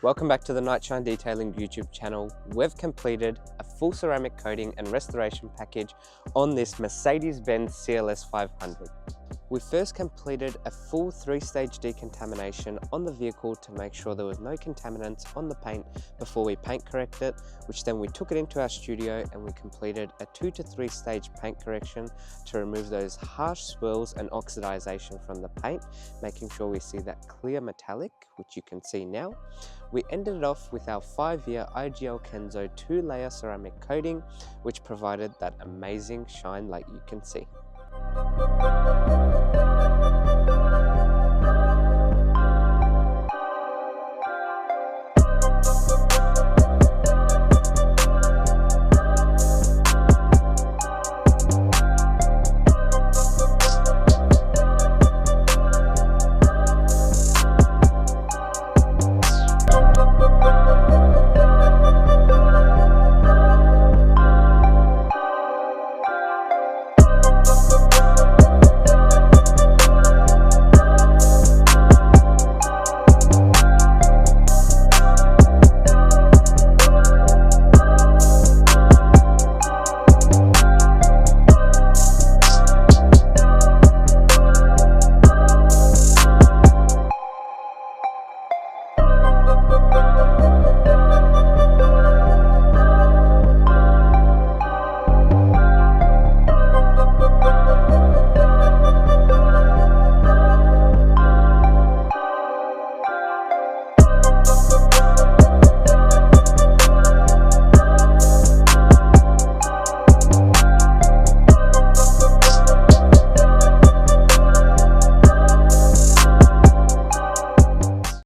Welcome back to the Nightshine Detailing YouTube channel. We've completed a full ceramic coating and restoration package on this Mercedes-Benz CLS 500. We first completed a full 3-stage decontamination on the vehicle to make sure there was no contaminants on the paint before we paint correct it, which then we took it into our studio and we completed a 2 to 3 stage paint correction to remove those harsh swirls and oxidization from the paint, making sure we see that clear metallic, which you can see now. We ended it off with our 5-year IGL Kenzo 2-layer ceramic coating, which provided that amazing shine like you can see.